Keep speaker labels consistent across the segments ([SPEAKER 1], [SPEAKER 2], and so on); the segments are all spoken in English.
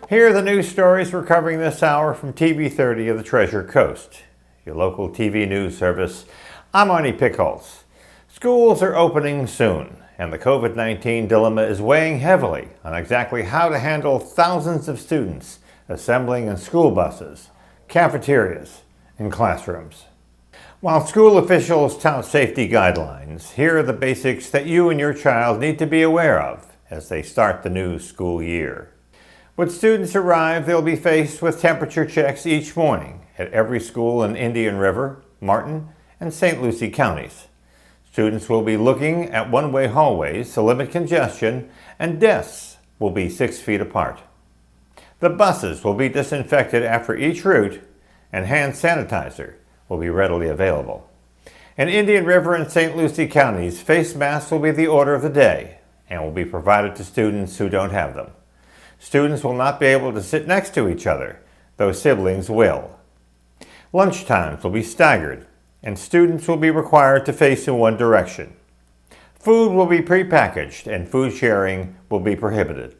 [SPEAKER 1] Here are the news stories we're covering this hour from TV 30 of the Treasure Coast, your local TV news service. I'm Arnie Pickholz. Schools are opening soon, and the COVID-19 dilemma is weighing heavily on exactly how to handle thousands of students assembling in school buses, cafeterias, and classrooms. While school officials tout safety guidelines, here are the basics that you and your child need to be aware of as they start the new school year. When students arrive, they'll be faced with temperature checks each morning at every school in Indian River, Martin, and St. Lucie counties. Students will be looking at one-way hallways to limit congestion, and desks will be 6 feet apart. The buses will be disinfected after each route, and hand sanitizer will be readily available. In Indian River and St. Lucie counties, face masks will be the order of the day and will be provided to students who don't have them. Students will not be able to sit next to each other, though siblings will. Lunch times will be staggered, and students will be required to face in one direction. Food will be prepackaged, and food sharing will be prohibited.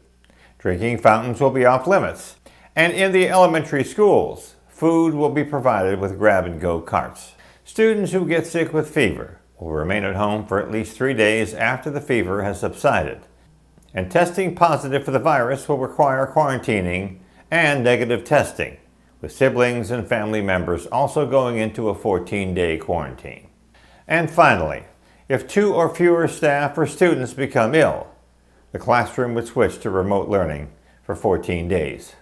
[SPEAKER 1] Drinking fountains will be off limits, and in the elementary schools, food will be provided with grab-and-go carts. Students who get sick with fever will remain at home for at least 3 days after the fever has subsided. And testing positive for the virus will require quarantining and negative testing, with siblings and family members also going into a 14-day quarantine. And finally, if 2 or fewer staff or students become ill, the classroom would switch to remote learning for 14 days.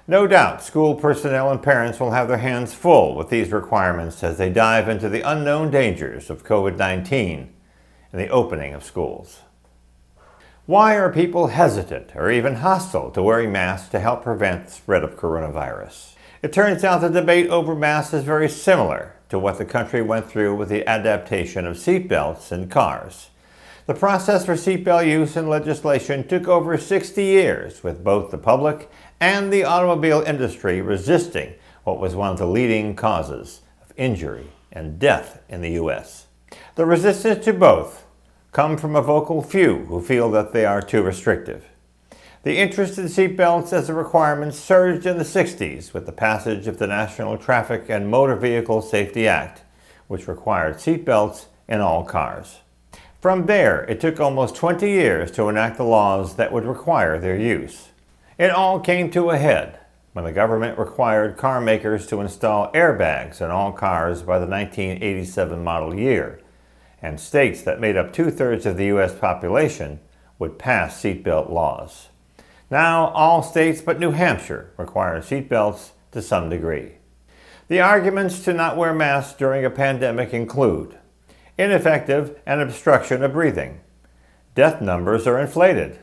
[SPEAKER 1] No doubt, school personnel and parents will have their hands full with these requirements as they dive into the unknown dangers of COVID-19 and the opening of schools. Why are people hesitant or even hostile to wearing masks to help prevent the spread of coronavirus? It turns out the debate over masks is very similar to what the country went through with the adaptation of seatbelts in cars. The process for seatbelt use in legislation took over 60 years, with both the public and the automobile industry resisting what was one of the leading causes of injury and death in the U.S. The resistance to both comes from a vocal few who feel that they are too restrictive. The interest in seatbelts as a requirement surged in the 60s with the passage of the National Traffic and Motor Vehicle Safety Act, which required seatbelts in all cars. From there, it took almost 20 years to enact the laws that would require their use. It all came to a head when the government required car makers to install airbags in all cars by the 1987 model year, and states that made up 2/3 of the U.S. population would pass seatbelt laws. Now, all states but New Hampshire require seatbelts to some degree. The arguments to not wear masks during a pandemic include ineffective and obstruction of breathing, death numbers are inflated,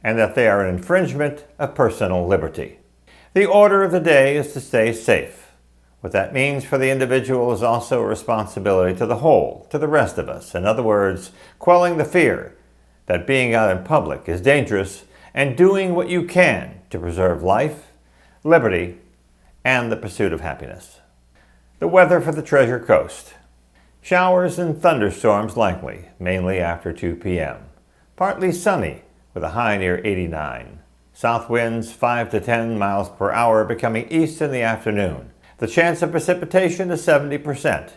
[SPEAKER 1] and that they are an infringement of personal liberty. The order of the day is to stay safe. What that means for the individual is also a responsibility to the whole, to the rest of us. In other words, quelling the fear that being out in public is dangerous and doing what you can to preserve life, liberty, and the pursuit of happiness. The weather for the Treasure Coast. Showers and thunderstorms likely, mainly after 2 p.m. Partly sunny with a high near 89. South winds 5 to 10 miles per hour becoming east in the afternoon. The chance of precipitation is 70%.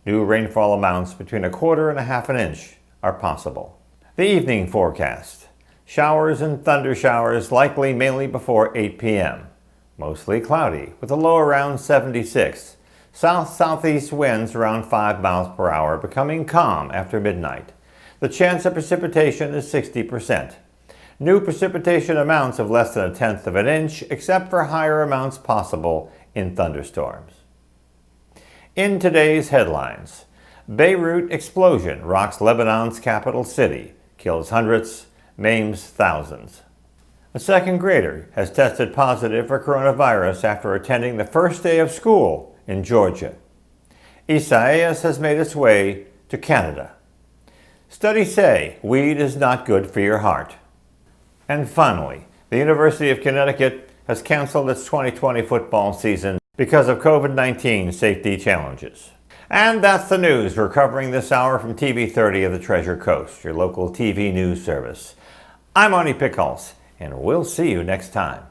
[SPEAKER 1] New rainfall amounts between 1/4 and 1/2 inch are possible. The evening forecast. Showers and thunder showers likely mainly before 8 p.m. Mostly cloudy with a low around 76. South-southeast winds around 5 miles per hour becoming calm after midnight. The chance of precipitation is 60%. New precipitation amounts of less than 1/10 of an inch, except for higher amounts possible in thunderstorms. In today's headlines, Beirut explosion rocks Lebanon's capital city, kills hundreds, maims thousands. A second grader has tested positive for coronavirus after attending the first day of school in Georgia. Isaias has made its way to Canada. Studies say weed is not good for your heart. And finally, the University of Connecticut has canceled its 2020 football season because of COVID-19 safety challenges. And that's the news we're covering this hour from TV 30 of the Treasure Coast, your local TV news service. I'm Arnie Pickholz, and we'll see you next time.